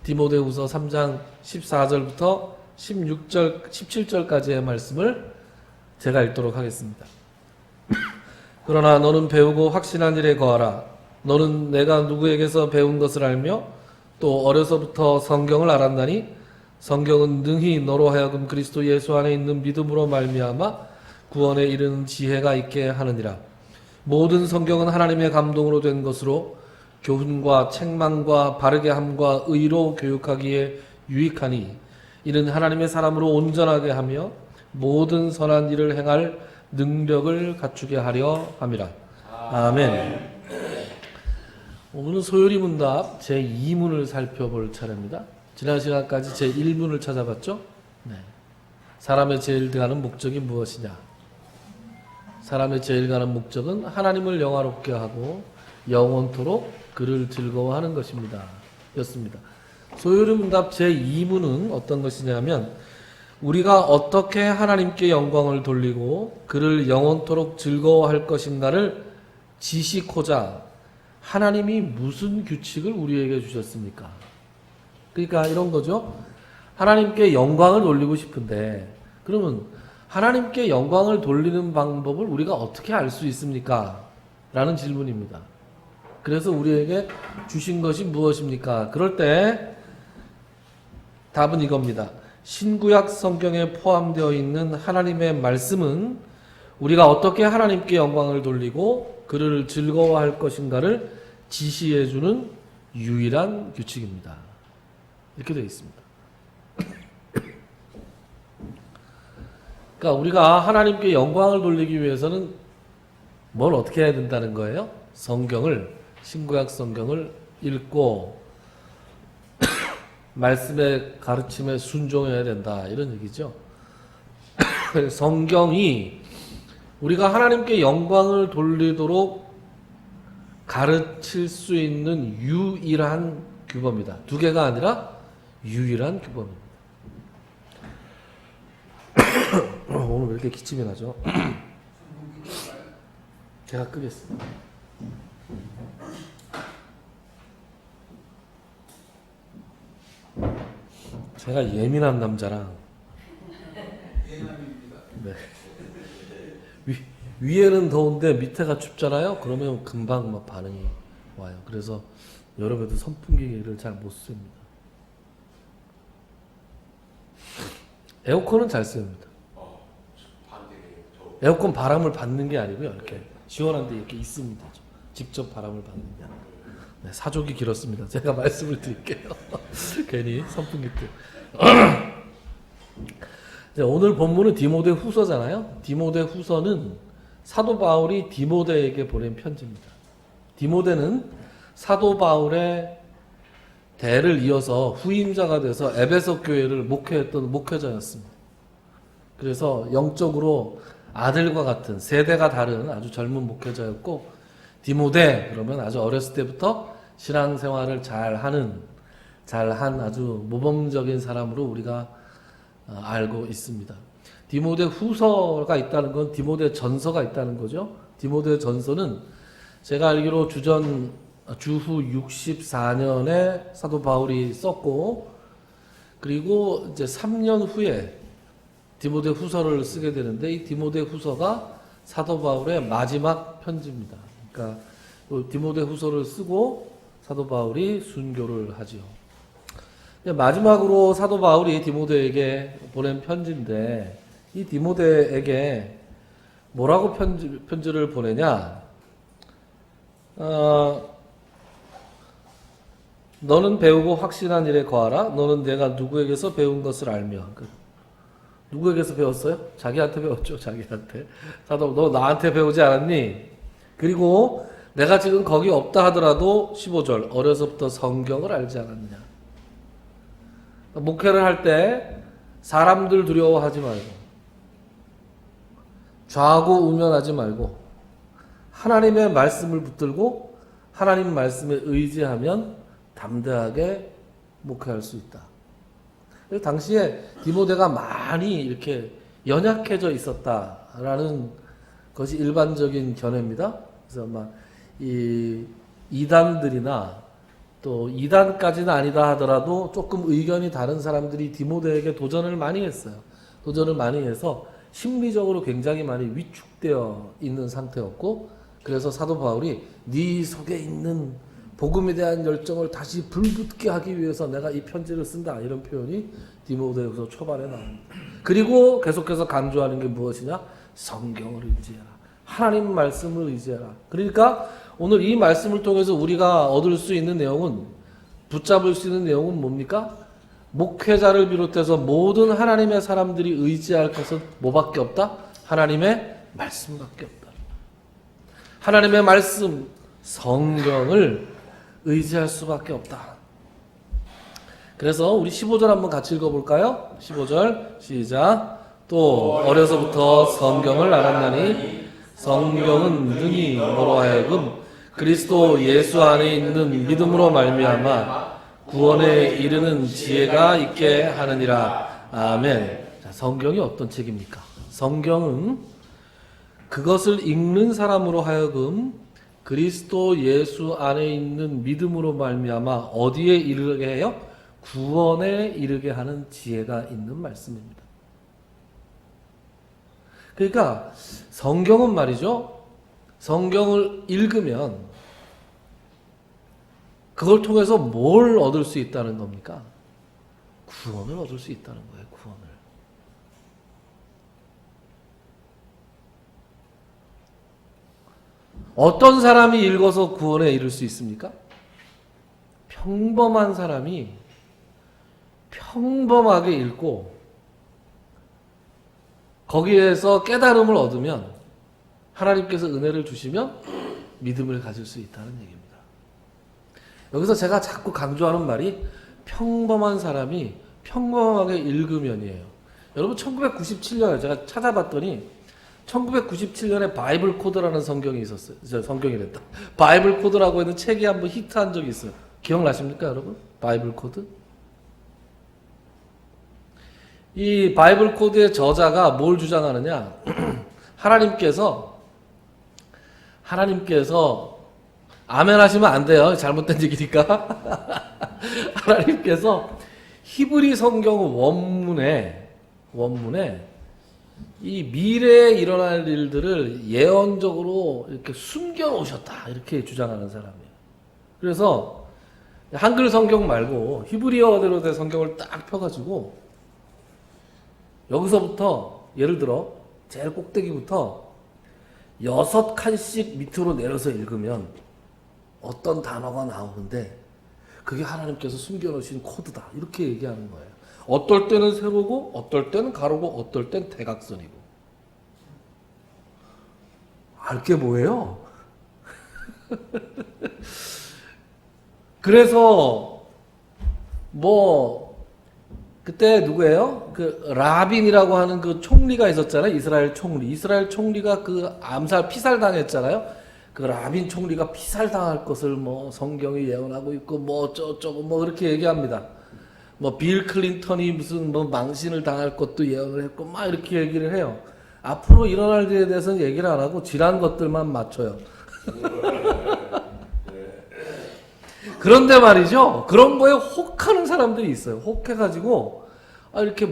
디모데후서 3장 14절부터 17절까지의 말씀을 제가 읽도록 하겠습니다. 그러나 너는 배우고 확신한 일에 거하라. 너는 내가 누구에게서 배운 것을 알며 또 어려서부터 성경을 알았나니 성경은 능히 너로 하여금 그리스도 예수 안에 있는 믿음으로 말미암아 구원에 이르는 지혜가 있게 하느니라. 모든 성경은 하나님의 감동으로 된 것으로 교훈과 책망과 바르게 함과 의로 교육하기에 유익하니 이는 하나님의 사람으로 온전하게 하며 모든 선한 일을 행할 능력을 갖추게 하려 함이라. 아멘. 오늘은 소요리 문답 제2문을 살펴볼 차례입니다. 지난 시간까지 제1문을 찾아봤죠? 네. 사람의 제일 가는 목적이 무엇이냐? 사람의 제일 가는 목적은 하나님을 영화롭게 하고 영원토록 그를 즐거워하는 것입니다. 였습니다. 소요리 문답 제2문은 어떤 것이냐면 우리가 어떻게 하나님께 영광을 돌리고 그를 영원토록 즐거워할 것인가를 지시코자 하나님이 무슨 규칙을 우리에게 주셨습니까? 그러니까 이런 거죠. 하나님께 영광을 돌리고 싶은데 그러면 하나님께 영광을 돌리는 방법을 우리가 어떻게 알 수 있습니까? 라는 질문입니다. 그래서 우리에게 주신 것이 무엇입니까? 그럴 때 답은 이겁니다. 신구약 성경에 포함되어 있는 하나님의 말씀은 우리가 어떻게 하나님께 영광을 돌리고 그를 즐거워할 것인가를 지시해주는 유일한 규칙입니다. 이렇게 되어 있습니다. 그러니까 우리가 하나님께 영광을 돌리기 위해서는 뭘 어떻게 해야 된다는 거예요? 성경을, 신구약 성경을 읽고 말씀의 가르침에 순종해야 된다 이런 얘기죠. 성경이 우리가 하나님께 영광을 돌리도록 가르칠 수 있는 유일한 규범이다. 두 개가 아니라 유일한 규범입니다. 오늘 왜 이렇게 기침이 나죠? 제가 끄겠습니다. 제가 예민한 남자랑 네. 위에는 더운데 밑에가 춥잖아요. 그러면 금방 막 반응이 와요. 그래서 여름에도 선풍기를 잘 못 씁니다. 에어컨은 잘 씁니다. 에어컨 바람을 받는 게 아니고요. 이렇게 시원한데 이렇게 있으면 되죠. 직접 바람을 받는 게 아니라. 네, 사족이 길었습니다. 제가 말씀을 드릴게요. 괜히 선풍기 때. 오늘 본문은 디모데 후서잖아요. 디모데 후서는 사도 바울이 디모데에게 보낸 편지입니다. 디모데는 사도 바울의 대를 이어서 후임자가 돼서 에베소 교회를 목회했던 목회자였습니다. 그래서 영적으로 아들과 같은 세대가 다른 아주 젊은 목회자였고 디모데 그러면 아주 어렸을 때부터 신앙생활을 잘한 아주 모범적인 사람으로 우리가 알고 있습니다. 디모데 후서가 있다는 건 디모데 전서가 있다는 거죠. 디모데 전서는 제가 알기로 주후 64년에 사도 바울이 썼고 그리고 이제 3년 후에 디모데 후서를 쓰게 되는데 이 디모데 후서가 사도 바울의 마지막 편지입니다. 그러니까 디모데 후서를 쓰고 사도 바울이 순교를 하지요. 마지막으로 사도 바울이 디모데에게 보낸 편지인데 이 디모데에게 뭐라고 편지를 보내냐? 너는 배우고 확신한 일에 거하라. 너는 내가 누구에게서 배운 것을 알며. 누구에게서 배웠어요? 자기한테 배웠죠. 자기한테. 사도 너 나한테 배우지 않았니? 그리고 내가 지금 거기 없다 하더라도 15절 어려서부터 성경을 알지 않았느냐. 목회를 할 때 사람들 두려워하지 말고 좌고우면하지 말고 하나님의 말씀을 붙들고 하나님 말씀에 의지하면 담대하게 목회할 수 있다. 당시에 디모데가 많이 이렇게 연약해져 있었다라는 것이 일반적인 견해입니다. 그래서 막 이 이단들이나 또 이단까지는 아니다 하더라도 조금 의견이 다른 사람들이 디모데에게 도전을 많이 했어요. 도전을 많이 해서 심리적으로 굉장히 많이 위축되어 있는 상태였고, 그래서 사도 바울이 네 속에 있는 복음에 대한 열정을 다시 불붙게 하기 위해서 내가 이 편지를 쓴다, 이런 표현이 디모데후서 초반에 나옵니다. 그리고 계속해서 강조하는 게 무엇이냐? 성경을 의지해라. 하나님 말씀을 의지해라. 그러니까 오늘 이 말씀을 통해서 우리가 얻을 수 있는 내용은, 붙잡을 수 있는 내용은 뭡니까? 목회자를 비롯해서 모든 하나님의 사람들이 의지할 것은 뭐밖에 없다? 하나님의 말씀밖에 없다. 하나님의 말씀, 성경을 의지할 수밖에 없다. 그래서 우리 15절 한번 같이 읽어볼까요? 15절 시작. 또 어려서부터 성경을 알았나니 성경은 능히 너로 하여금 그리스도 예수 안에 있는 믿음으로 말미암아 구원에 이르는 지혜가 있게 하느니라. 아멘. 자, 성경이 어떤 책입니까? 성경은 그것을 읽는 사람으로 하여금 그리스도 예수 안에 있는 믿음으로 말미암아 어디에 이르게 해요? 구원에 이르게 하는 지혜가 있는 말씀입니다. 그러니까 성경은 말이죠, 성경을 읽으면 그걸 통해서 뭘 얻을 수 있다는 겁니까? 구원을 얻을 수 있다는 거예요. 구원을. 어떤 사람이 읽어서 구원에 이를 수 있습니까? 평범한 사람이 평범하게 읽고 거기에서 깨달음을 얻으면, 하나님께서 은혜를 주시면 믿음을 가질 수 있다는 얘기입니다. 여기서 제가 자꾸 강조하는 말이 평범한 사람이 평범하게 읽으면이에요. 여러분 1997년에 제가 찾아봤더니 1997년에 바이블 코드라는 성경이 있었어요. 성경이랬다. 바이블 코드라고 하는 책이 한번 히트한 적이 있어요. 기억나십니까, 여러분? 바이블 코드? 이 바이블 코드의 저자가 뭘 주장하느냐? 하나님께서 아멘 하시면 안 돼요. 잘못된 얘기니까. 하나님께서 히브리 성경 원문에 이 미래에 일어날 일들을 예언적으로 이렇게 숨겨 놓으셨다, 이렇게 주장하는 사람이에요. 그래서 한글 성경 말고 히브리어대로 된 성경을 딱 펴가지고 여기서부터 예를 들어 제일 꼭대기부터 6칸씩 밑으로 내려서 읽으면 어떤 단어가 나오는데 그게 하나님께서 숨겨놓으신 코드다, 이렇게 얘기하는 거예요. 어떨 때는 세로고 어떨 때는 가로고 어떨 땐 대각선이고. 알게 뭐예요? 그래서 그때 누구예요? 그 라빈이라고 하는 그 총리가 있었잖아요. 이스라엘 총리가 그 피살 당했잖아요. 그 라빈 총리가 피살 당할 것을 성경이 예언하고 있고 어쩌고 그렇게 얘기합니다. 빌 클린턴이 무슨 망신을 당할 것도 예언을 했고 이렇게 얘기를 해요. 앞으로 일어날 일에 대해서는 얘기를 안 하고 지난 것들만 맞춰요. 그런데 말이죠, 그런 거에 혹하는 사람들이 있어요. 혹해가지고 이렇게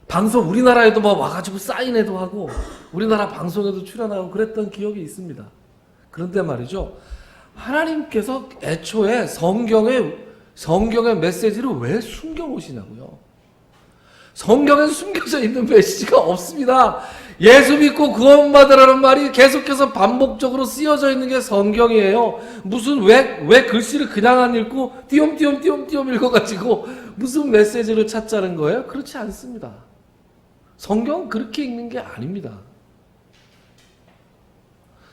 방송, 우리나라에도 와가지고 사인회도 하고 우리나라 방송에도 출연하고 그랬던 기억이 있습니다. 그런데 말이죠, 하나님께서 애초에 성경의 메시지를 왜 숨겨놓으시냐고요. 성경에 숨겨져 있는 메시지가 없습니다. 예수 믿고 구원받으라는 말이 계속해서 반복적으로 쓰여져 있는 게 성경이에요. 왜 글씨를 그냥 안 읽고 띄엄띄엄 읽어가지고 무슨 메시지를 찾자는 거예요? 그렇지 않습니다. 성경 그렇게 읽는 게 아닙니다.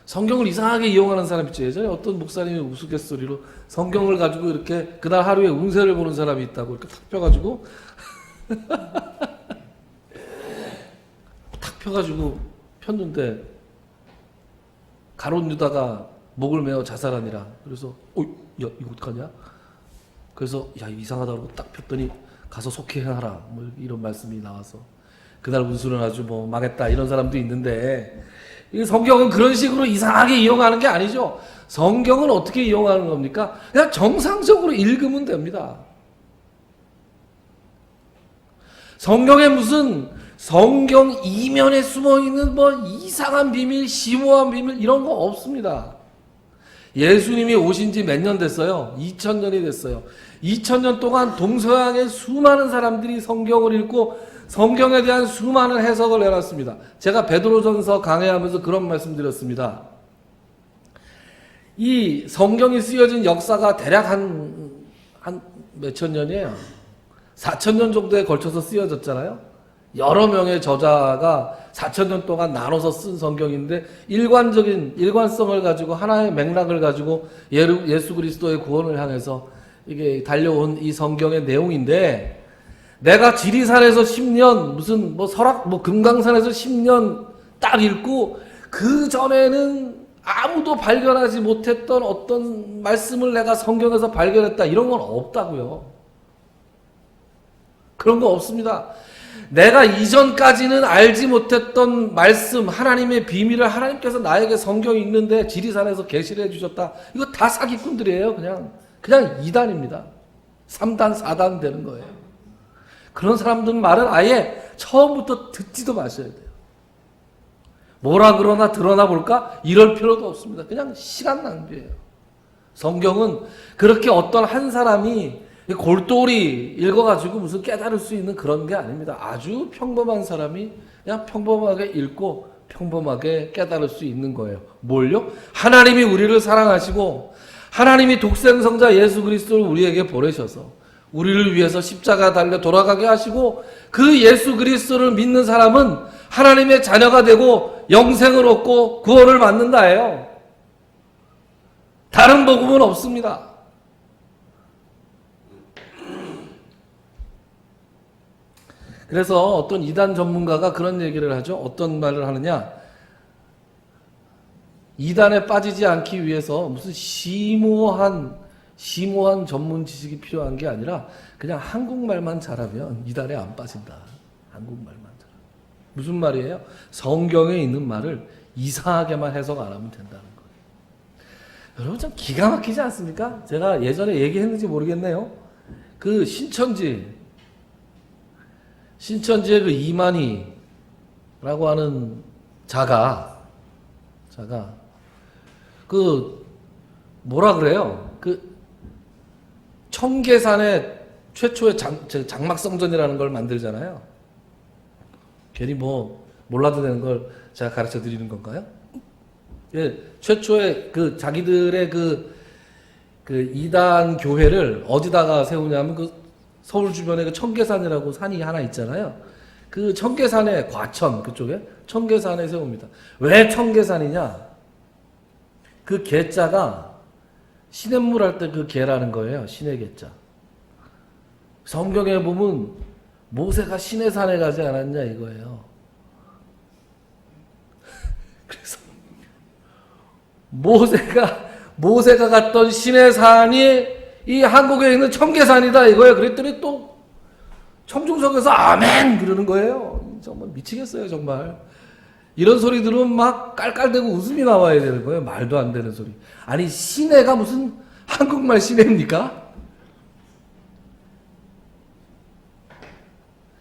성경을 이상하게 이용하는 사람 있죠. 예전에 어떤 목사님이 우스갯소리로 성경을 가지고 이렇게 그날 하루에 운세를 보는 사람이 있다고 이렇게 탁 펴가지고 폈는데 가롯 유다가 목을 메어 자살하니라. 그래서 야 이거 어떡하냐? 그래서 야 이상하다 그러고 딱 폈더니 가서 속회하라, 이런 말씀이 나와서 그날 운수는 아주 뭐 망했다 이런 사람도 있는데, 이 성경은 그런 식으로 이상하게 이용하는 게 아니죠. 성경은 어떻게 이용하는 겁니까? 그냥 정상적으로 읽으면 됩니다. 성경에 무슨 성경 이면에 숨어있는 뭐 이상한 비밀, 심오한 비밀 이런 거 없습니다. 예수님이 오신 지 몇 년 됐어요? 2000년이 됐어요. 2000년 동안 동서양의 수많은 사람들이 성경을 읽고 성경에 대한 수많은 해석을 해놨습니다. 제가 베드로전서 강해하면서 그런 말씀 드렸습니다. 이 성경이 쓰여진 역사가 대략 한 몇천 년이에요. 4000년 정도에 걸쳐서 쓰여졌잖아요. 여러 명의 저자가 4000년 동안 나눠서 쓴 성경인데 일관성을 가지고 하나의 맥락을 가지고 예수 그리스도의 구원을 향해서 이게 달려온 이 성경의 내용인데, 내가 지리산에서 10년 무슨 뭐 설악 뭐 금강산에서 10년 딱 읽고 그 전에는 아무도 발견하지 못했던 어떤 말씀을 내가 성경에서 발견했다 이런 건 없다고요. 그런 거 없습니다. 내가 이전까지는 알지 못했던 말씀, 하나님의 비밀을 하나님께서 나에게 성경 읽는데 지리산에서 계시를 해주셨다. 이거 다 사기꾼들이에요. 그냥 2단입니다. 3단, 4단 되는 거예요. 그런 사람들 말은 아예 처음부터 듣지도 마셔야 돼요. 뭐라 그러나 드러나 볼까? 이럴 필요도 없습니다. 그냥 시간 낭비예요. 성경은 그렇게 어떤 한 사람이 골똘히 읽어가지고 무슨 깨달을 수 있는 그런 게 아닙니다. 아주 평범한 사람이 그냥 평범하게 읽고 평범하게 깨달을 수 있는 거예요. 뭘요? 하나님이 우리를 사랑하시고 하나님이 독생성자 예수 그리스도를 우리에게 보내셔서 우리를 위해서 십자가 달려 돌아가게 하시고 그 예수 그리스도를 믿는 사람은 하나님의 자녀가 되고 영생을 얻고 구원을 받는다예요. 다른 복음은 없습니다. 그래서 어떤 이단 전문가가 그런 얘기를 하죠. 어떤 말을 하느냐? 이단에 빠지지 않기 위해서 무슨 심오한 전문 지식이 필요한 게 아니라 그냥 한국말만 잘하면 이단에 안 빠진다. 한국말만 잘하면. 무슨 말이에요? 성경에 있는 말을 이상하게만 해석 안 하면 된다는 거예요. 여러분 좀 기가 막히지 않습니까? 제가 예전에 얘기했는지 모르겠네요. 그 신천지의 그 이만희라고 하는 자가 그 뭐라 그래요? 그 청계산에 최초의 장막성전이라는 걸 만들잖아요. 괜히 뭐 몰라도 되는 걸 제가 가르쳐 드리는 건가요? 예, 최초의 그 자기들의 그 이단 교회를 어디다가 세우냐면 그 서울 주변에 그 청계산이라고 산이 하나 있잖아요. 그 청계산에 과천 그쪽에 청계산에 세웁니다. 왜 청계산이냐? 그 개자가 시냇물 할 때 그 개라는 거예요. 신의 개자. 성경에 보면 모세가 시내산에 가지 않았냐 이거예요. 그래서 모세가 갔던 시내산이 이 한국에 있는 청계산이다 이거예요. 그랬더니 또 청중석에서 아멘 그러는 거예요. 정말 미치겠어요 정말. 이런 소리 들으면 막 깔깔대고 웃음이 나와야 되는 거예요. 말도 안 되는 소리. 아니 시내가 무슨 한국말 시내입니까?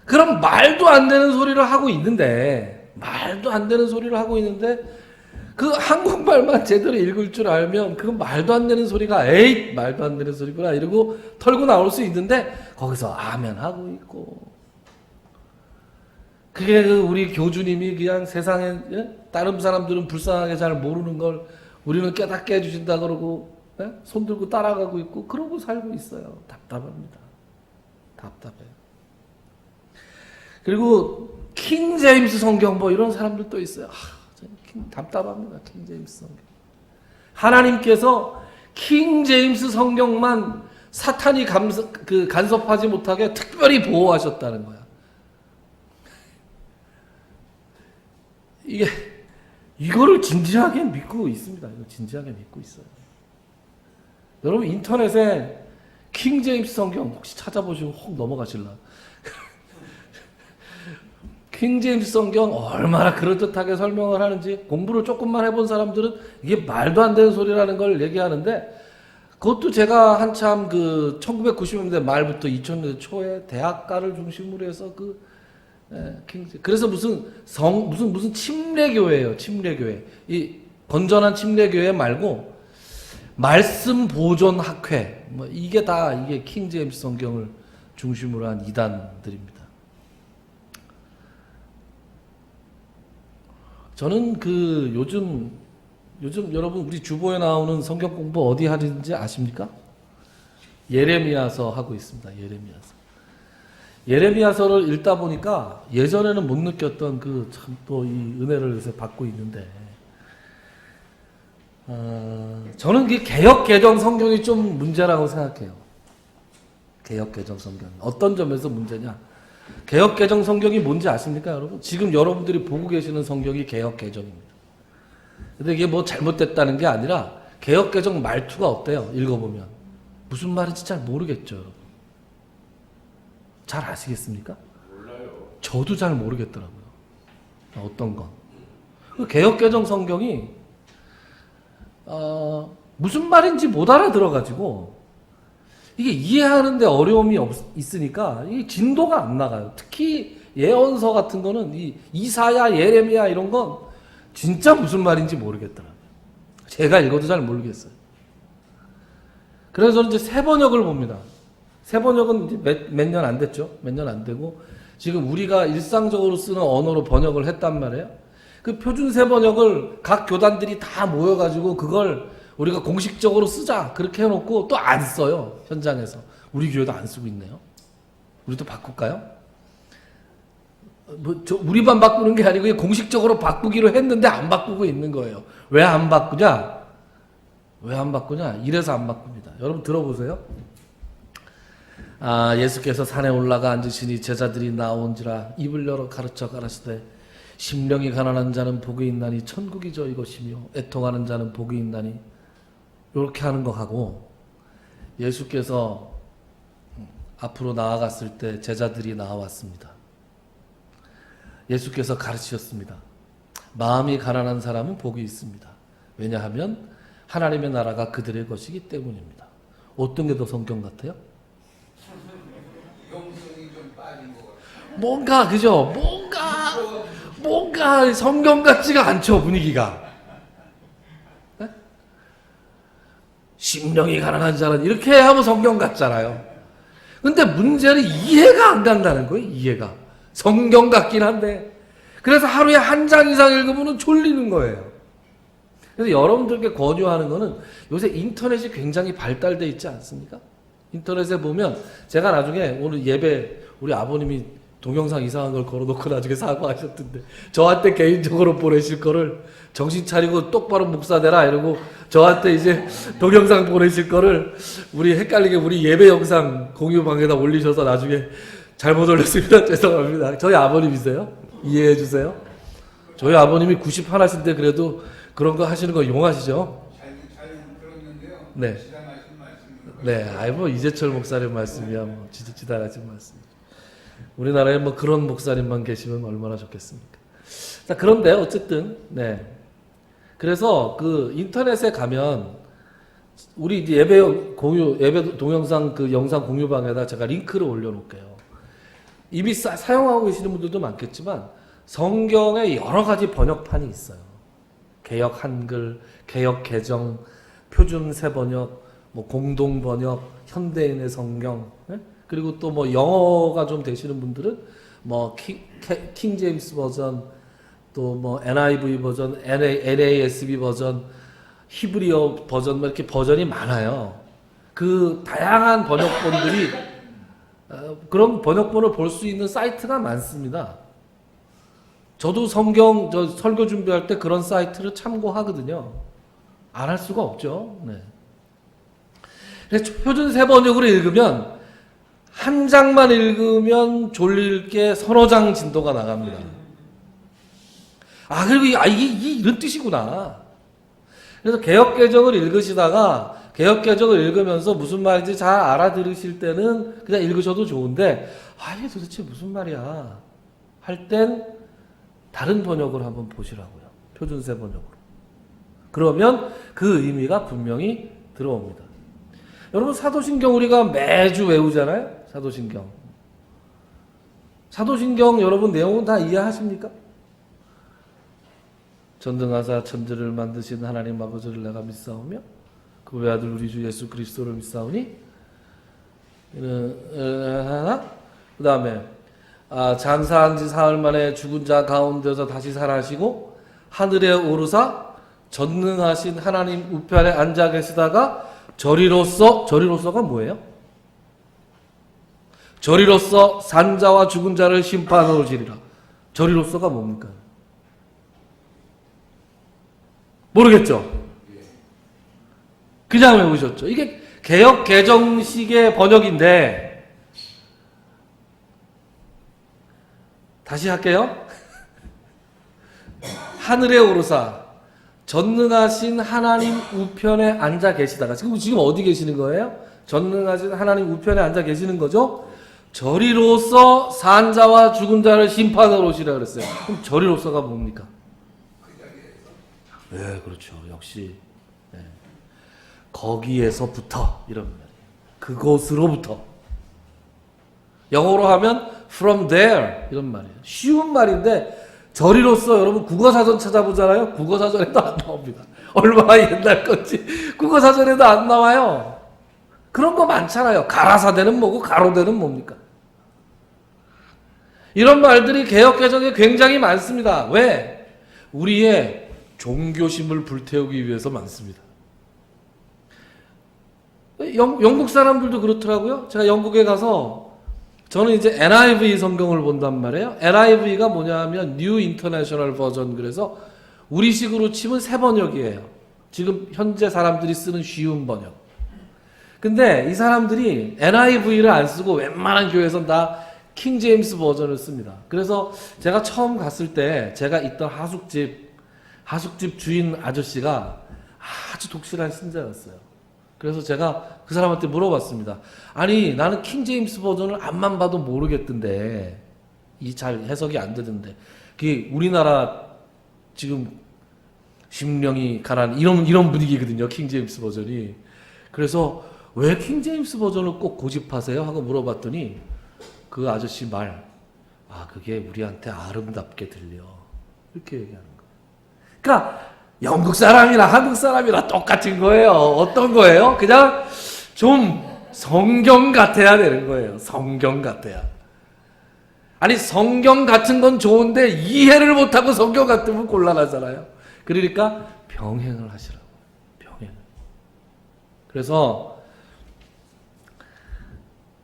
그럼 말도 안 되는 소리를 하고 있는데 그 한국말만 제대로 읽을 줄 알면 그 말도 안 되는 소리가 에잇 말도 안 되는 소리구나 이러고 털고 나올 수 있는데 거기서 아멘 하고 있고, 그게 그 우리 교주님이 그냥 세상에 다른 사람들은 불쌍하게 잘 모르는 걸 우리는 깨닫게 해주신다 그러고 손 들고 따라가고 있고 그러고 살고 있어요. 답답합니다. 답답해요. 그리고 킹 제임스 성경 뭐 이런 사람들도 있어요. 답답합니다. 킹 제임스 성경. 하나님께서 킹 제임스 성경만 사탄이 간섭하지 못하게 특별히 보호하셨다는 거야. 이거를 진지하게 믿고 있습니다. 이거 진지하게 믿고 있어요. 여러분 인터넷에 킹 제임스 성경 혹시 찾아보시고 혹 넘어가실라. 킹제임스 성경 얼마나 그럴듯하게 설명을 하는지 공부를 조금만 해본 사람들은 이게 말도 안 되는 소리라는 걸 얘기하는데, 그것도 제가 한참 그 1990년대 말부터 2000년대 초에 대학가를 중심으로 해서 그래서 무슨 침례교회예요. 침례교회. 이 건전한 침례교회 말고 말씀 보존 학회, 뭐 이게 다 이게 킹제임스 성경을 중심으로 한 이단들입니다. 저는 요즘 여러분 우리 주보에 나오는 성경 공부 어디 하는지 아십니까? 예레미야서 하고 있습니다. 예레미야서를 읽다 보니까 예전에는 못 느꼈던 참 또 이 은혜를 요새 받고 있는데, 저는 개역 개정 성경이 좀 문제라고 생각해요. 개역 개정 성경 어떤 점에서 문제냐? 개역 개정 성경이 뭔지 아십니까, 여러분? 지금 여러분들이 보고 계시는 성경이 개역 개정입니다. 근데 이게 뭐 잘못됐다는 게 아니라 개역 개정 말투가 어때요? 읽어보면 무슨 말인지 잘 모르겠죠, 여러분. 잘 아시겠습니까? 몰라요. 저도 잘 모르겠더라고요. 어떤 건. 개역 개정 성경이 무슨 말인지 못 알아들어가지고 이게 이해하는데 어려움이 있으니까 이 진도가 안 나가요. 특히 예언서 같은 거는 이사야, 예레미야 이런 건 진짜 무슨 말인지 모르겠더라고요. 제가 읽어도 잘 모르겠어요. 그래서 저는 이제 새 번역을 봅니다. 새 번역은 이제 몇 년 안 됐죠. 몇 년 안 되고 지금 우리가 일상적으로 쓰는 언어로 번역을 했단 말이에요. 그 표준 새 번역을 각 교단들이 다 모여가지고 그걸 우리가 공식적으로 쓰자 그렇게 해놓고 또 안 써요. 현장에서. 우리 교회도 안 쓰고 있네요. 우리도 바꿀까요? 우리만 바꾸는 게 아니고 공식적으로 바꾸기로 했는데 안 바꾸고 있는 거예요. 왜 안 바꾸냐? 이래서 안 바꿉니다. 여러분 들어보세요. 예수께서 산에 올라가 앉으시니 제자들이 나온지라 입을 열어 가르쳐 가라사대 심령이 가난한 자는 복이 있나니 천국이 저희 것이며 애통하는 자는 복이 있나니, 이렇게 하는 거 하고, 예수께서 앞으로 나아갔을 때 제자들이 나왔습니다. 예수께서 가르치셨습니다. 마음이 가난한 사람은 복이 있습니다. 왜냐하면 하나님의 나라가 그들의 것이기 때문입니다. 어떤 게 더 성경 같아요? 영성이 좀 빠진 것 같아요. 뭔가 그죠? 뭔가 성경 같지가 않죠, 분위기가. 네? 심령이 가난한 자는 이렇게 하면 성경 같잖아요. 근데 문제는 이해가 안 간다는 거예요. 이해가. 성경 같긴 한데. 그래서 하루에 한 장 이상 읽으면 졸리는 거예요. 그래서 여러분들께 권유하는 거는 요새 인터넷이 굉장히 발달돼 있지 않습니까? 인터넷에 보면 제가 나중에 오늘 예배 우리 아버님이 동영상 이상한 걸 걸어놓고 나중에 사과하셨던데, 저한테 개인적으로 보내실 거를 정신 차리고 똑바로 목사 되라 이러고 저한테 이제 동영상 보내실 거를 헷갈리게 우리 예배 영상 공유방에다 올리셔서 나중에 잘못 올렸습니다. 죄송합니다. 저희 아버님이세요? 이해해 주세요. 저희 아버님이 91신데 그래도 그런 거 하시는 거 용하시죠? 잘 들었는데요. 네. 지당하신 말씀입니다. 네, 아이고 이재철 목사님 말씀이야 뭐 지당하신 말씀. 우리나라에 뭐 그런 목사님만 계시면 얼마나 좋겠습니까? 자, 그런데 어쨌든 그래서 인터넷에 가면 우리 이제 예배 동영상 영상 공유방에다 제가 링크를 올려놓을게요. 이미 사용하고 계시는 분들도 많겠지만 성경에 여러 가지 번역판이 있어요. 개역 한글, 개역 개정, 표준 새 번역, 뭐 공동 번역, 현대인의 성경, 그리고 또 뭐 영어가 좀 되시는 분들은 뭐 킹 제임스 버전, 또 뭐 NIV 버전, NASB 버전, 히브리어 버전, 뭐 이렇게 버전이 많아요. 그 다양한 번역본들이 그런 번역본을 볼 수 있는 사이트가 많습니다. 저도 설교 준비할 때 그런 사이트를 참고하거든요. 안 할 수가 없죠. 네. 그래서 표준 새 번역으로 읽으면 한 장만 읽으면 졸릴 게 서너 장 진도가 나갑니다. 그리고 이게 이런 뜻이구나. 그래서 개역개정을 읽으시다가 개역개정을 읽으면서 무슨 말인지 잘 알아들으실 때는 그냥 읽으셔도 좋은데, 이게 도대체 무슨 말이야? 할 땐 다른 번역을 한번 보시라고요. 표준세 번역으로. 그러면 그 의미가 분명히 들어옵니다. 여러분 사도신경 우리가 매주 외우잖아요. 사도신경. 사도신경 여러분 내용은 다 이해하십니까? 전등하사 천지를 만드신 하나님 아버지를 내가 믿사오며 그 외아들 우리 주 예수 그리스도를 믿사오니 그 다음에 장사한 지 사흘 만에 죽은 자 가운데서 다시 살아시고 하늘에 오르사 전능하신 하나님 우편에 앉아 계시다가 저리로서가 뭐예요? 저리로서 산자와 죽은 자를 심판하러 오시리라. 저리로서가 뭡니까? 모르겠죠? 그냥 외우셨죠? 이게 개역 개정식의 번역인데 다시 할게요. 하늘에 오르사 전능하신 하나님 우편에 앉아 계시다가 지금 어디 계시는 거예요? 전능하신 하나님 우편에 앉아 계시는 거죠? 저리로서 산자와 죽은 자를 심판하러 오시라 그랬어요. 그럼 저리로서가 뭡니까? 네, 그렇죠. 역시 네. 거기에서부터 이런 말이에요. 그곳으로부터. 영어로 하면 from there 이런 말이에요. 쉬운 말인데 저리로서 여러분 국어사전 찾아보잖아요. 국어사전에도 안 나옵니다. 얼마나 옛날 건지 국어사전에도 안 나와요. 그런 거 많잖아요. 가라사대는 뭐고 가로대는 뭡니까? 이런 말들이 개역개정에 굉장히 많습니다. 왜? 우리의 종교심을 불태우기 위해서 많습니다. 영국 사람들도 그렇더라고요. 제가 영국에 가서 저는 이제 NIV 성경을 본단 말이에요. NIV가 뭐냐 하면 New International Version 그래서 우리식으로 치면 새 번역이에요. 지금 현재 사람들이 쓰는 쉬운 번역. 근데 이 사람들이 NIV를 안 쓰고 웬만한 교회에서는 다 킹 제임스 버전을 씁니다. 그래서 제가 처음 갔을 때 제가 있던 하숙집 주인 아저씨가 아주 독실한 신자였어요. 그래서 제가 그 사람한테 물어봤습니다. 아니 나는 킹 제임스 버전을 앞만 봐도 모르겠던데 이 잘 해석이 안 되던데 그게 우리나라 지금 심령이 가난 이런 분위기거든요. 킹 제임스 버전이. 그래서 왜 킹 제임스 버전을 꼭 고집하세요? 하고 물어봤더니 그 아저씨 그게 우리한테 아름답게 들려. 이렇게 얘기하는 거예요. 그러니까 영국 사람이나 한국 사람이나 똑같은 거예요. 어떤 거예요? 그냥 좀 성경 같아야 되는 거예요. 성경 같아야. 아니 성경 같은 건 좋은데 이해를 못하고 성경 같으면 곤란하잖아요. 그러니까 병행을 하시라고. 병행. 그래서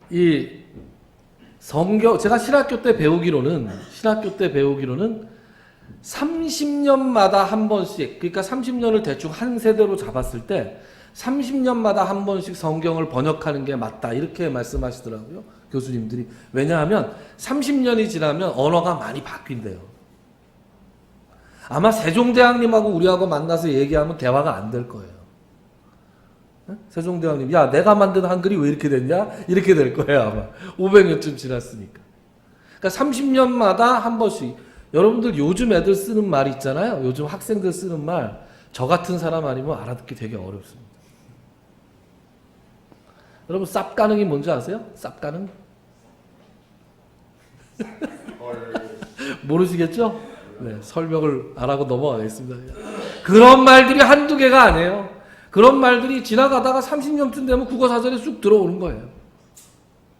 이 성경 제가 신학교 때 배우기로는 30년마다 한 번씩 그러니까 30년을 대충 한 세대로 잡았을 때 30년마다 한 번씩 성경을 번역하는 게 맞다 이렇게 말씀하시더라고요. 교수님들이. 왜냐하면 30년이 지나면 언어가 많이 바뀐대요. 아마 세종대왕님하고 우리하고 만나서 얘기하면 대화가 안 될 거예요. 세종대왕님, 야 내가 만든 한글이 왜 이렇게 됐냐? 이렇게 될 거예요 아마. 500년쯤 지났으니까. 그러니까 30년마다 한 번씩. 여러분들 요즘 애들 쓰는 말 있잖아요. 요즘 학생들 쓰는 말. 저 같은 사람 아니면 알아듣기 되게 어렵습니다. 여러분 쌉가능이 뭔지 아세요? 쌉가능? 모르시겠죠? 네, 설명을 안 하고 넘어가겠습니다. 그런 말들이 한두 개가 아니에요. 그런 말들이 지나가다가 30년쯤 되면 국어사전에 쑥 들어오는 거예요.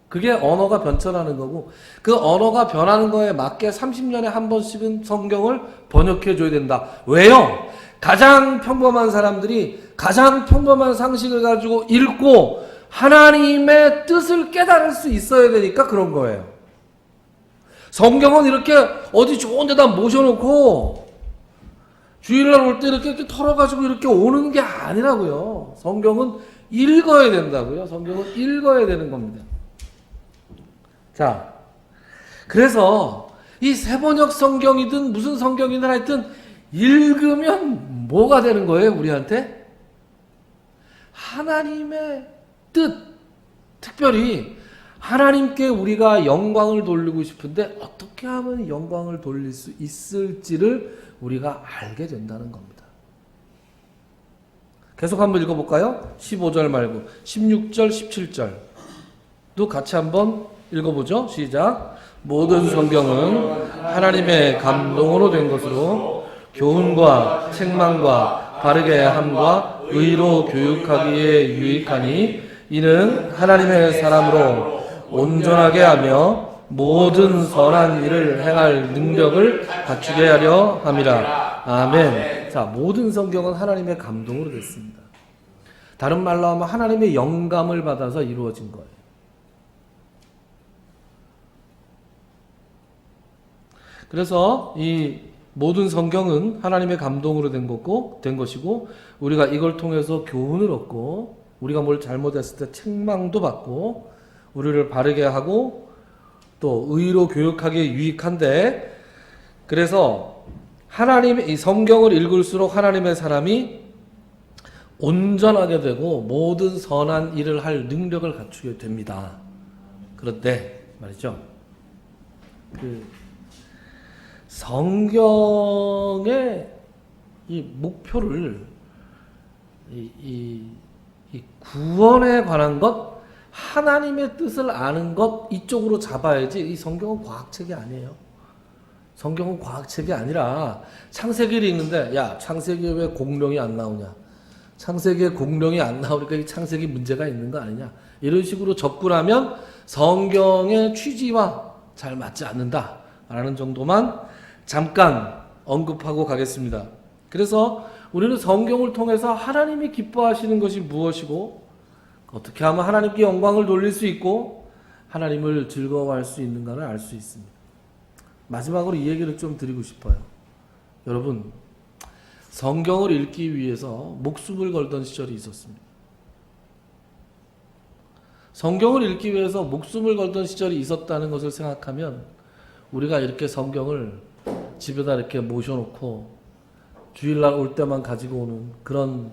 그게 언어가 변천하는 거고 그 언어가 변하는 거에 맞게 30년에 한 번씩은 성경을 번역해 줘야 된다. 왜요? 가장 평범한 사람들이 가장 평범한 상식을 가지고 읽고 하나님의 뜻을 깨달을 수 있어야 되니까 그런 거예요. 성경은 이렇게 어디 좋은 데다 모셔놓고 주일날 올 때 이렇게 털어가지고 이렇게 오는 게 아니라고요. 성경은 읽어야 된다고요. 성경은 읽어야 되는 겁니다. 자, 그래서 이 새번역 성경이든 무슨 성경이든 하여튼 읽으면 뭐가 되는 거예요, 우리한테? 하나님의 뜻, 특별히 하나님께 우리가 영광을 돌리고 싶은데 어떻게 어떻게 하면 영광을 돌릴 수 있을지를 우리가 알게 된다는 겁니다. 계속 한번 읽어볼까요? 15절 말고 16절, 17절도 같이 한번 읽어보죠. 시작. 모든 성경은 하나님의 감동으로 된 것으로 교훈과 책망과 바르게 함과 의로 교육하기에 유익하니 이는 하나님의 사람으로 온전하게 하며 모든 선한 일을 행할 능력을 갖추게 하려 함이라. 아멘. 자, 모든 성경은 하나님의 감동으로 됐습니다. 다른 말로 하면 하나님의 영감을 받아서 이루어진 거예요. 그래서 이 모든 성경은 하나님의 감동으로 된 것이고 우리가 이걸 통해서 교훈을 얻고 우리가 뭘 잘못했을 때 책망도 받고 우리를 바르게 하고 또 의로 교육하기에 유익한데, 그래서 하나님의 이 성경을 읽을수록 하나님의 사람이 온전하게 되고 모든 선한 일을 할 능력을 갖추게 됩니다. 그런데 말이죠, 성경의 이 목표를 이 구원에 관한 것, 하나님의 뜻을 아는 것, 이쪽으로 잡아야지. 이 성경은 과학책이 아니에요. 성경은 과학책이 아니라 창세기를 읽는데 야, 창세기에 왜 공룡이 안 나오냐, 창세기에 공룡이 안 나오니까 이 창세기 문제가 있는 거 아니냐, 이런 식으로 접근하면 성경의 취지와 잘 맞지 않는다 라는 정도만 잠깐 언급하고 가겠습니다. 그래서 우리는 성경을 통해서 하나님이 기뻐하시는 것이 무엇이고 어떻게 하면 하나님께 영광을 돌릴 수 있고 하나님을 즐거워할 수 있는가를 알 수 있습니다. 마지막으로 이 얘기를 좀 드리고 싶어요. 여러분, 성경을 읽기 위해서 목숨을 걸던 시절이 있었습니다. 성경을 읽기 위해서 목숨을 걸던 시절이 있었다는 것을 생각하면 우리가 이렇게 성경을 집에다 이렇게 모셔놓고 주일날 올 때만 가지고 오는 그런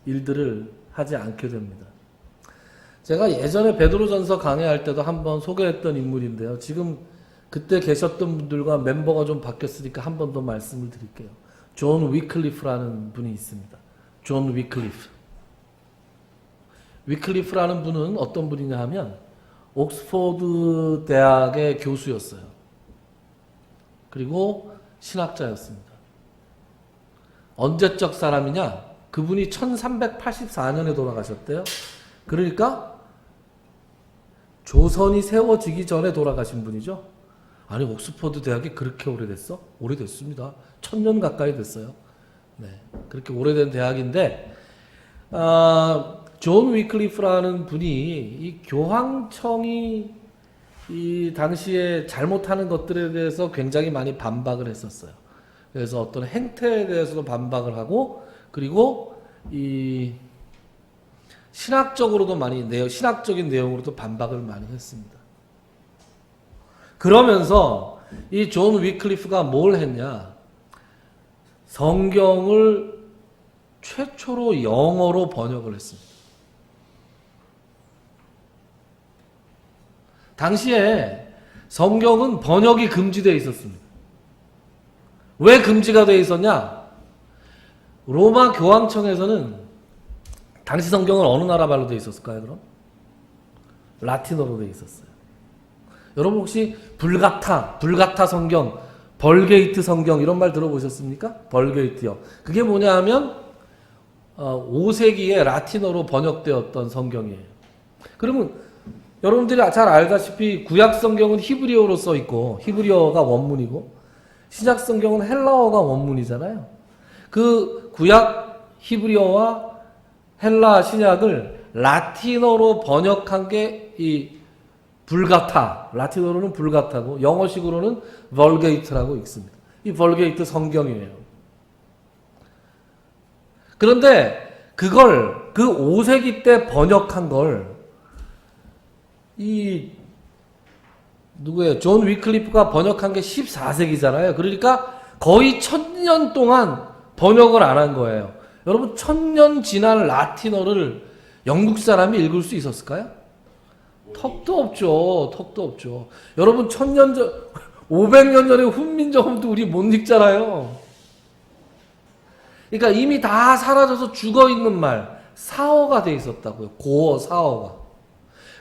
일들을 하지 않게 됩니다. 제가 예전에 베드로전서 강의할 때도 한번 소개했던 인물인데요. 지금 그때 계셨던 분들과 멤버가 좀 바뀌었으니까 한 번 더 말씀을 드릴게요. 존 위클리프라는 분이 있습니다. 존 위클리프. 위클리프라는 분은 어떤 분이냐 하면 옥스포드 대학의 교수였어요. 그리고 신학자였습니다. 언제적 사람이냐? 그분이 1384년에 돌아가셨대요. 그러니까 조선이 세워지기 전에 돌아가신 분이죠. 아니, 옥스포드 대학이 그렇게 오래됐어? 오래됐습니다. 1000년 가까이 됐어요. 네, 그렇게 오래된 대학인데 존 위클리프라는 분이 이 교황청이 이 당시에 잘못하는 것들에 대해서 굉장히 많이 반박을 했었어요. 그래서 어떤 행태에 대해서도 반박을 하고, 그리고 이 신학적으로도 신학적인 내용으로도 반박을 많이 했습니다. 그러면서 이 존 위클리프가 뭘 했냐? 성경을 최초로 영어로 번역을 했습니다. 당시에 성경은 번역이 금지되어 있었습니다. 왜 금지가 되어 있었냐? 로마 교황청에서는 당시 성경은 어느 나라 말로 되어 있었을까요, 그럼? 라틴어로 되어 있었어요. 여러분 혹시 불가타 성경, 벌게이트 성경 이런 말 들어보셨습니까? 벌게이트요. 그게 뭐냐 하면 5세기에 라틴어로 번역되었던 성경이에요. 그러면 여러분들이 잘 알다시피 구약 성경은 히브리어로 써 있고 히브리어가 원문이고 신약 성경은 헬라어가 원문이잖아요. 그 구약 히브리어와 헬라 신약을 라틴어로 번역한 게 이 불가타, 라틴어로는 불가타고 영어식으로는 벌게이트라고 읽습니다. 이 벌게이트 성경이에요. 그런데 그걸 그 5세기 때 번역한 걸 존 위클리프가 번역한 게 14세기잖아요. 그러니까 거의 1000년 동안 번역을 안 한 거예요. 여러분, 1000년 지난 라틴어를 영국 사람이 읽을 수 있었을까요? 턱도 없죠. 여러분, 500년 전에 훈민정음도 우리 못 읽잖아요. 그러니까 이미 다 사라져서 죽어있는 말, 사어가 돼 있었다고요. 고어, 사어가.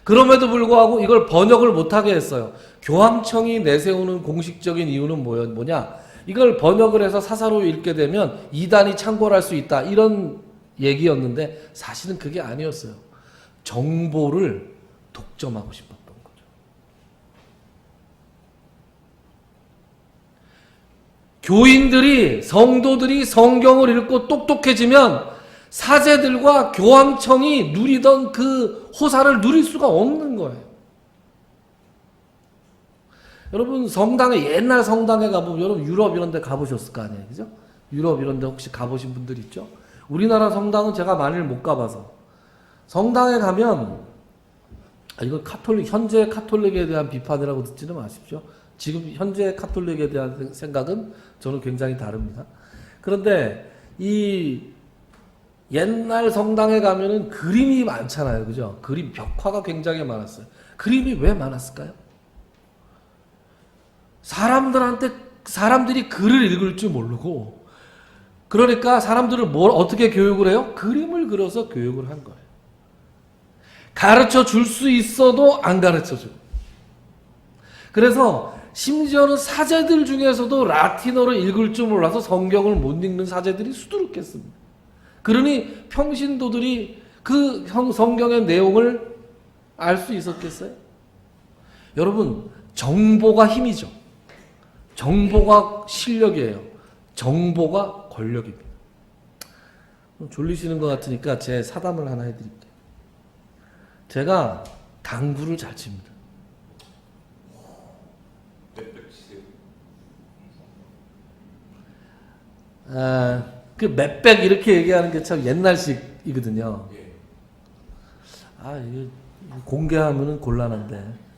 그럼에도 불구하고 이걸 번역을 못하게 했어요. 교황청이 내세우는 공식적인 이유는 뭐냐? 이걸 번역을 해서 사사로 읽게 되면 이단이 창궐할 수 있다. 이런 얘기였는데 사실은 그게 아니었어요. 정보를 독점하고 싶었던 거죠. 교인들이, 성도들이 성경을 읽고 똑똑해지면 사제들과 교황청이 누리던 그 호사를 누릴 수가 없는 거예요. 여러분 성당에, 옛날 성당에 가보면 여러분 유럽 이런 데 가보셨을 거 아니에요, 그죠? 유럽 이런 데 혹시 가보신 분들 있죠? 우리나라 성당은 제가 많이 못 가봐서, 성당에 가면 이거 현재 카톨릭에 대한 비판이라고 듣지는 마십시오. 지금 현재 카톨릭에 대한 생각은 저는 굉장히 다릅니다. 그런데 이 옛날 성당에 가면은 그림이 많잖아요, 그죠? 그림, 벽화가 굉장히 많았어요. 그림이 왜 많았을까요? 사람들이 글을 읽을 줄 모르고, 그러니까 사람들을 어떻게 교육을 해요? 그림을 그려서 교육을 한 거예요. 가르쳐 줄 수 있어도 안 가르쳐 주고. 그래서 심지어는 사제들 중에서도 라틴어를 읽을 줄 몰라서 성경을 못 읽는 사제들이 수두룩했습니다. 그러니 평신도들이 그 성경의 내용을 알 수 있었겠어요? 여러분, 정보가 힘이죠. 정보가 실력이에요. 정보가 권력입니다. 졸리시는 것 같으니까 제 사담을 하나 해드릴게요. 제가 당구를 잘 칩니다. 그 몇백 이렇게 얘기하는 게 참 옛날식이거든요. 이게 공개하면은 곤란한데.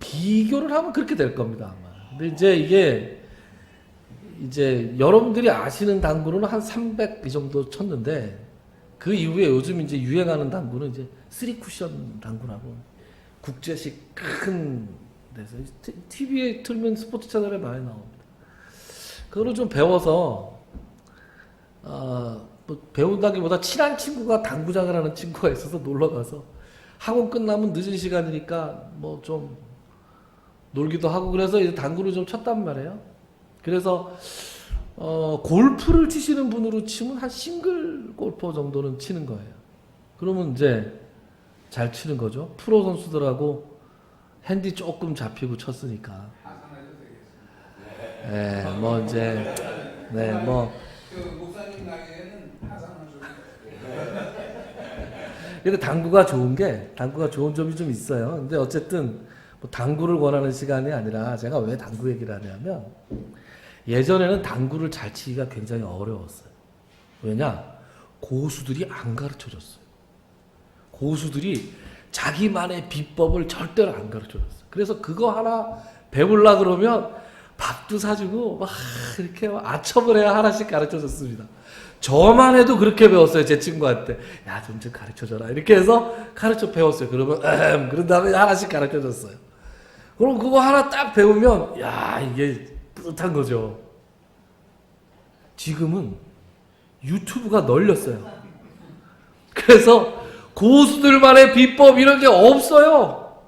비교를 하면 그렇게 될 겁니다, 아마. 근데 이제 여러분들이 아시는 당구는 한 300 이 정도 쳤는데, 그 이후에 요즘 이제 유행하는 당구는 이제 3쿠션 당구라고 국제식 큰 데서 TV에 틀면 스포츠 채널에 많이 나옵니다. 그거를 좀 배워서 뭐 배운다기보다 친한 친구가 당구장을 하는 친구가 있어서 놀러 가서 학원 끝나면 늦은 시간이니까 뭐 좀 놀기도 하고, 그래서 이제 당구를 좀 쳤단 말이에요. 그래서 골프를 치시는 분으로 치면 한 싱글 골퍼 정도는 치는 거예요. 그러면 이제 잘 치는 거죠. 프로 선수들하고 핸디 조금 잡히고 쳤으니까. 네, 뭐 이제 뭐. 그 목사님 나이에는 하상하셔도. 근데 당구가 좋은 점이 좀 있어요. 근데 어쨌든 뭐 당구를 권하는 시간이 아니라 제가 왜 당구 얘기를 하냐면, 예전에는 당구를 잘 치기가 굉장히 어려웠어요. 왜냐? 고수들이 안 가르쳐 줬어요. 고수들이 자기만의 비법을 절대로 안 가르쳐 줬어요. 그래서 그거 하나 배우려고 그러면 밥도 사주고 막 이렇게 아첨을 해야 하나씩 가르쳐 줬습니다. 저만 해도 그렇게 배웠어요. 제 친구한테. 야, 좀 가르쳐줘라. 이렇게 해서 가르쳐 배웠어요. 그러면 그런 다음에 하나씩 가르쳐 줬어요. 그럼 그거 하나 딱 배우면 야, 이게 뿌듯한 거죠. 지금은 유튜브가 널렸어요. 그래서 고수들만의 비법 이런 게 없어요.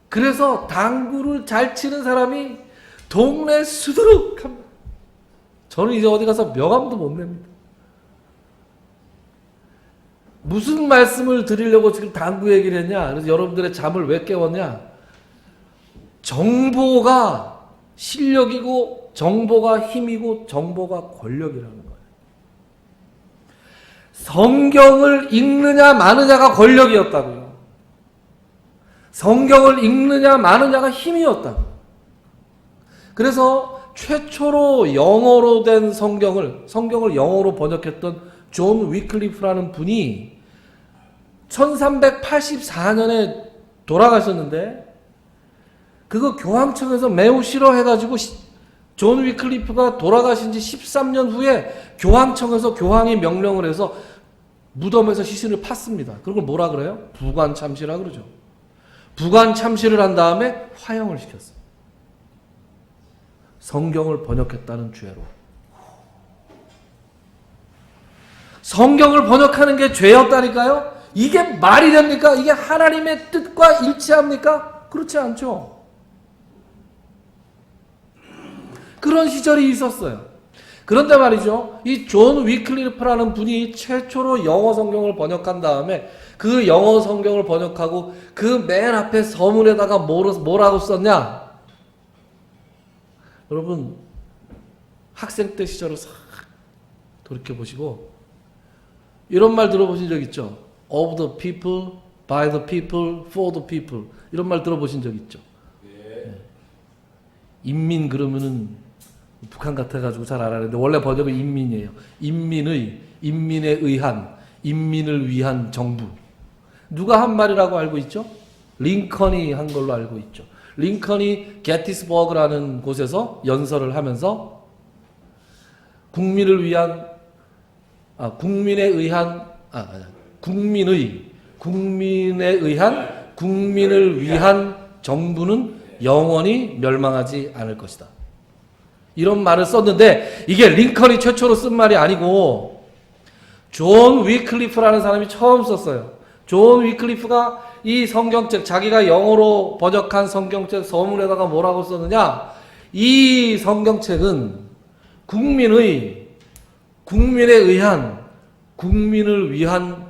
그래서 당구를 잘 치는 사람이 동네 수두룩합니다. 저는 이제 어디 가서 명함도 못 냅니다. 무슨 말씀을 드리려고 지금 당구 얘기를 했냐? 그래서 여러분들의 잠을 왜 깨웠냐? 정보가 실력이고, 정보가 힘이고, 정보가 권력이라는 거예요. 성경을 읽느냐 마느냐가 권력이었다고요. 성경을 읽느냐 마느냐가 힘이었다고. 그래서 최초로 영어로 된 성경을 영어로 번역했던 존 위클리프라는 분이 1384년에 돌아가셨는데, 그거 교황청에서 매우 싫어해가지고 존 위클리프가 돌아가신 지 13년 후에 교황청에서 교황이 명령을 해서 무덤에서 시신을 팠습니다. 그걸 뭐라 그래요? 부관참시라 그러죠. 부관 참시를 한 다음에 화형을 시켰어요. 성경을 번역했다는 죄로. 성경을 번역하는 게 죄였다니까요? 이게 말이 됩니까? 이게 하나님의 뜻과 일치합니까? 그렇지 않죠. 그런 시절이 있었어요. 그런데 말이죠. 이 존 위클리프라는 분이 최초로 영어 성경을 번역한 다음에 그 영어 성경을 번역하고 그 맨 앞에 서문에다가 뭐라고 썼냐? 여러분 학생 때 시절을 싹 돌이켜보시고 이런 말 들어보신 적 있죠? Of the people, by the people, for the people 이런 말 들어보신 적 있죠? 네. 인민 그러면은 북한 같아가지고 잘 알아는데 원래 번역은 인민이에요. 인민에 의한, 인민을 위한 정부. 누가 한 말이라고 알고 있죠? 링컨이 한 걸로 알고 있죠. 링컨이 게티스버그라는 곳에서 연설을 하면서 국민을 위한 국민에 의한 국민을 위한 정부는 영원히 멸망하지 않을 것이다. 이런 말을 썼는데 이게 링컨이 최초로 쓴 말이 아니고 존 위클리프라는 사람이 처음 썼어요. 존 위클리프가 이 성경책, 자기가 영어로 번역한 성경책 서문에다가 뭐라고 썼느냐? 이 성경책은 국민에 의한, 국민을 위한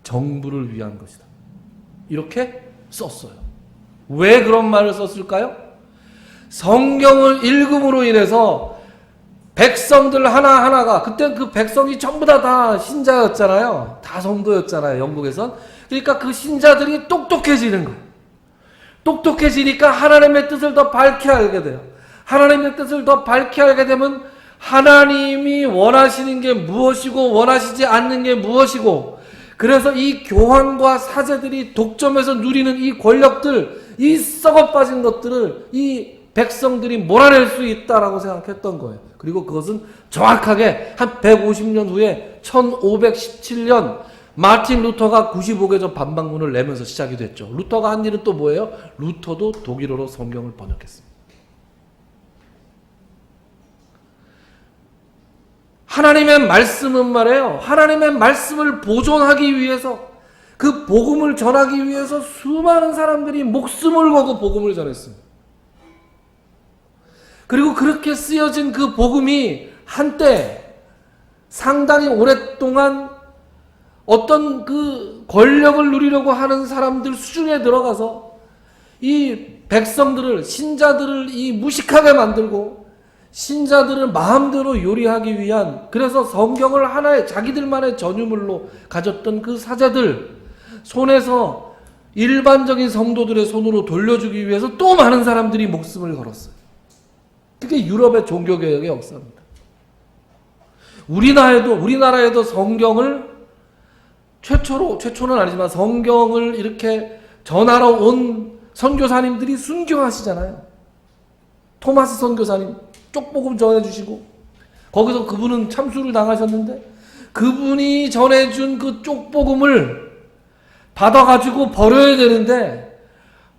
정부를 위한 것이다. 이렇게 썼어요. 왜 그런 말을 썼을까요? 성경을 읽음으로 인해서 백성들 하나하나가, 그때 그 백성이 전부 다 신자였잖아요. 다 성도였잖아요, 영국에선. 그러니까 그 신자들이 똑똑해지는 거예요. 똑똑해지니까 하나님의 뜻을 더 밝게 알게 돼요. 하나님의 뜻을 더 밝게 알게 되면 하나님이 원하시는 게 무엇이고 원하시지 않는 게 무엇이고, 그래서 이 교황과 사제들이 독점해서 누리는 이 권력들, 이 썩어 빠진 것들을 이 백성들이 몰아낼 수 있다라고 생각했던 거예요. 그리고 그것은 정확하게 한 150년 후에 1517년 마틴 루터가 95개조 반박문을 내면서 시작이 됐죠. 루터가 한 일은 또 뭐예요? 루터도 독일어로 성경을 번역했습니다. 하나님의 말씀은 말이에요. 하나님의 말씀을 보존하기 위해서, 그 복음을 전하기 위해서 수많은 사람들이 목숨을 걸고 복음을 전했습니다. 그리고 그렇게 쓰여진 그 복음이 한때 상당히 오랫동안 어떤 그 권력을 누리려고 하는 사람들 수준에 들어가서 이 백성들을, 신자들을 이 무식하게 만들고 신자들을 마음대로 요리하기 위한, 그래서 성경을 하나의 자기들만의 전유물로 가졌던 그 사제들 손에서 일반적인 성도들의 손으로 돌려주기 위해서 또 많은 사람들이 목숨을 걸었어요. 그게 유럽의 종교개혁의 역사입니다. 우리나라에도 성경을 최초는 아니지만 성경을 이렇게 전하러 온 선교사님들이 순교하시잖아요. 토마스 선교사님 쪽복음 전해주시고, 거기서 그분은 참수를 당하셨는데 그분이 전해준 그 쪽복음을 받아가지고 버려야 되는데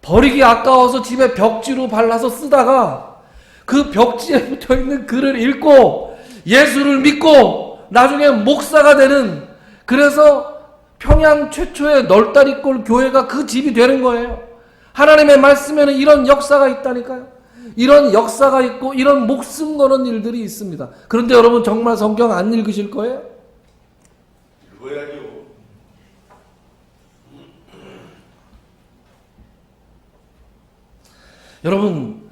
버리기 아까워서 집에 벽지로 발라서 쓰다가 그 벽지에 붙어있는 글을 읽고 예수를 믿고 나중에 목사가 되는, 그래서 평양 최초의 널다리골 교회가 그 집이 되는 거예요. 하나님의 말씀에는 이런 역사가 있다니까요. 이런 역사가 있고 이런 목숨 거는 일들이 있습니다. 그런데 여러분 정말 성경 안 읽으실 거예요? 읽어야죠. 여러분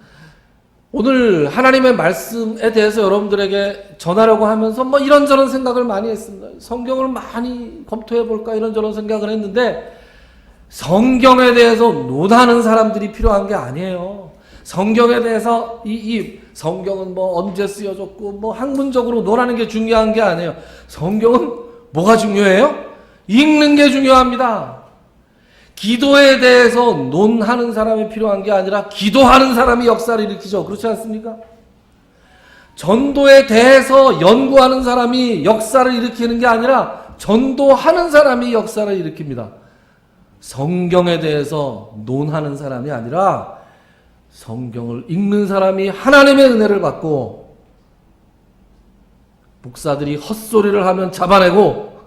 오늘 하나님의 말씀에 대해서 여러분들에게 전하려고 하면서 뭐 이런저런 생각을 많이 했습니다. 성경을 많이 검토해볼까 이런저런 생각을 했는데 성경에 대해서 논하는 사람들이 필요한 게 아니에요. 성경에 대해서 이 성경은 뭐 언제 쓰여졌고 뭐 학문적으로 논하는 게 중요한 게 아니에요. 성경은 뭐가 중요해요? 읽는 게 중요합니다. 기도에 대해서 논하는 사람이 필요한 게 아니라 기도하는 사람이 역사를 일으키죠. 그렇지 않습니까? 전도에 대해서 연구하는 사람이 역사를 일으키는 게 아니라 전도하는 사람이 역사를 일으킵니다. 성경에 대해서 논하는 사람이 아니라 성경을 읽는 사람이 하나님의 은혜를 받고 목사들이 헛소리를 하면 잡아내고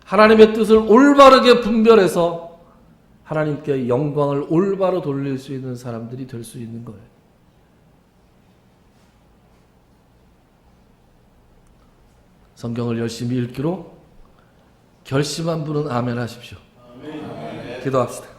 하나님의 뜻을 올바르게 분별해서 하나님께 영광을 올바로 돌릴 수 있는 사람들이 될 수 있는 거예요. 성경을 열심히 읽기로 결심한 분은 아멘 하십시오. 기도합시다.